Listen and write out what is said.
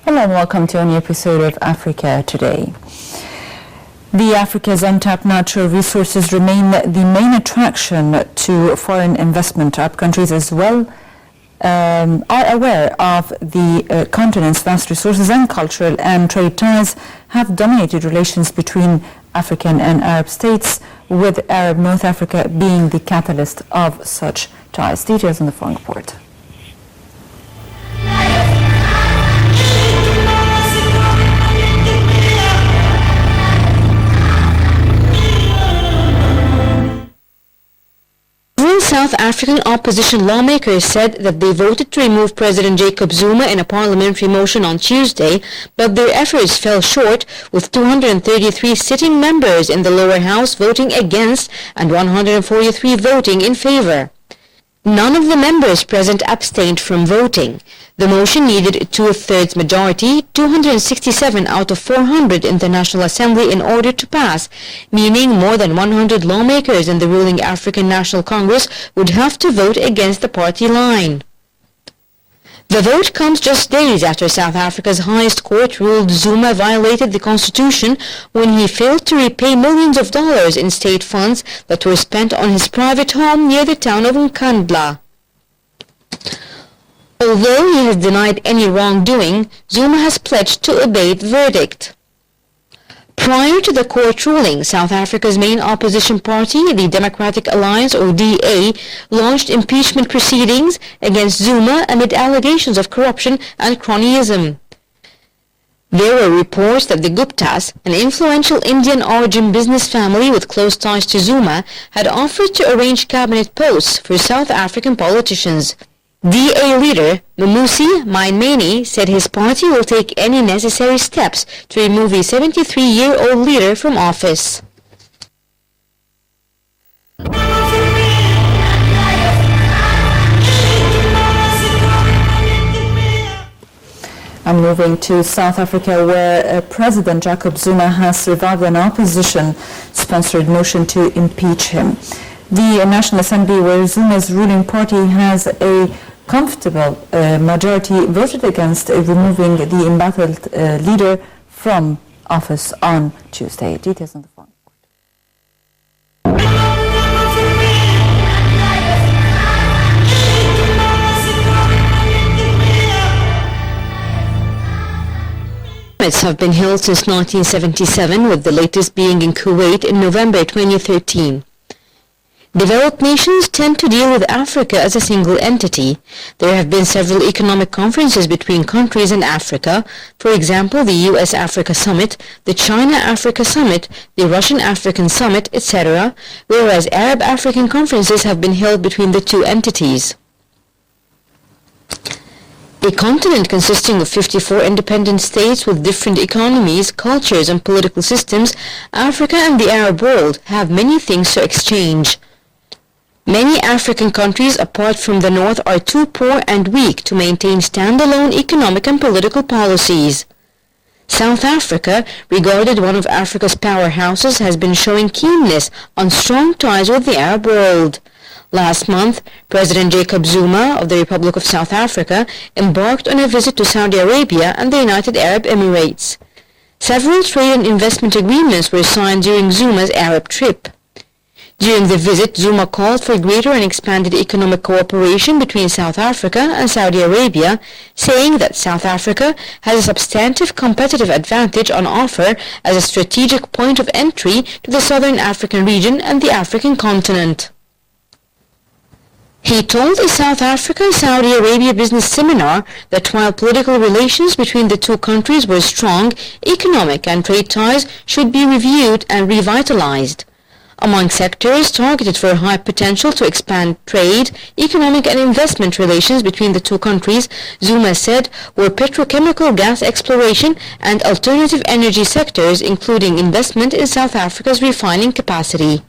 Hello and welcome to a new episode of Africa Today. Africa's untapped natural resources remain the main attraction to foreign investment. Arab countries as well are aware of the continent's vast resources, and cultural and trade ties have dominated relations between African and Arab states, with Arab North Africa being the catalyst of such ties. Details in the following report. South African opposition lawmakers said that they voted to remove President Jacob Zuma in a parliamentary motion on Tuesday, but their efforts fell short, with 233 sitting members in the lower house voting against and 143 voting in favor. None of the members present abstained from voting. The motion needed a two-thirds majority, 267 out of 400 in the National Assembly, in order to pass, meaning more than 100 lawmakers in the ruling African National Congress would have to vote against the party line. The vote comes just days after South Africa's highest court ruled Zuma violated the constitution when he failed to repay millions of dollars in state funds that were spent on his private home near the town of Nkandla. Although he has denied any wrongdoing, Zuma has pledged to obey the verdict. Prior to the court ruling, South Africa's main opposition party, the Democratic Alliance, or DA, launched impeachment proceedings against Zuma amid allegations of corruption and cronyism. There were reports that the Guptas, an influential Indian-origin business family with close ties to Zuma, had offered to arrange cabinet posts for South African politicians. DA leader Mmusi Maimane said his party will take any necessary steps to remove the 73-year-old leader from office. I'm moving to South Africa, where President Jacob Zuma has survived an opposition-sponsored motion to impeach him. The National Assembly, where Zuma's ruling party has a comfortable majority, voted against removing the embattled leader from office on Tuesday. Details on the phone. Summits have been held since 1977, with the latest being in Kuwait in November 2013. Developed nations tend to deal with Africa as a single entity. There have been several economic conferences between countries in Africa, for example the US-Africa Summit, the China-Africa Summit, the Russian-African Summit, etc., whereas Arab-African conferences have been held between the two entities. A continent consisting of 54 independent states with different economies, cultures, and political systems, Africa and the Arab world have many things to exchange. Many African countries apart from the North are too poor and weak to maintain standalone economic and political policies. South Africa, regarded one of Africa's powerhouses, has been showing keenness on strong ties with the Arab world. Last month, President Jacob Zuma of the Republic of South Africa embarked on a visit to Saudi Arabia and the United Arab Emirates. Several trade and investment agreements were signed during Zuma's Arab trip. During the visit, Zuma called for greater and expanded economic cooperation between South Africa and Saudi Arabia, saying that South Africa has a substantive competitive advantage on offer as a strategic point of entry to the Southern African region and the African continent. He told a South Africa-Saudi Arabia business seminar that while political relations between the two countries were strong, economic and trade ties should be reviewed and revitalized. Among sectors targeted for high potential to expand trade, economic and investment relations between the two countries, Zuma said, were petrochemical gas exploration and alternative energy sectors, including investment in South Africa's refining capacity.